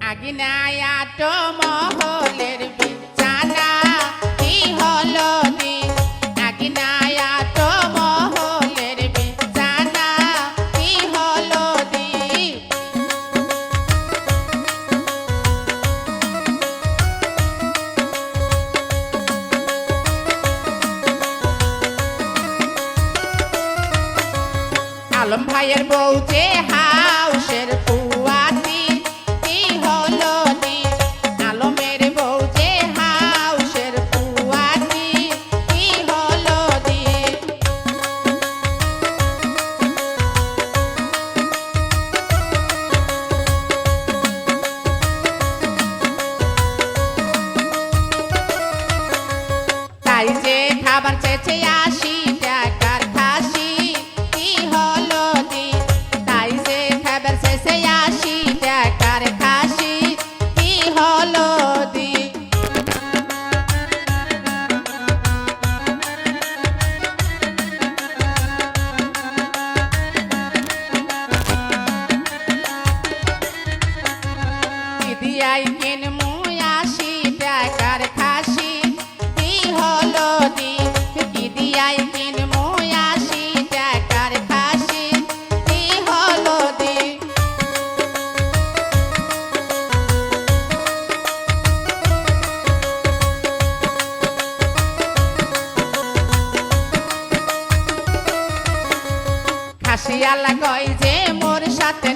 আগিনায়া তো মহলের বিছানা কি হলো দি আগিনায়া তো মহলের বিছানা কি হলো দি আলম ভাইয়ের বউ যে হাউসের পুয়াতি কি হলো দি আলমের বউ যে হাউসের পুয়াতি কি হলো দি তাই যে খাবার চেয়েছে ৮০ টাকার খাসি কি হলো দি তাই যে খাবার চেয়েছে ৮০ টাকার খাসি কি হলো দি দিদিয়াই কিনমু ৮০ টাকার খাসি কি হলো দি দিদিয়াই কিনমু ৮০ টাকার খাসি কি হলো দি খাসিয়ালা কয় যে মোর সাথে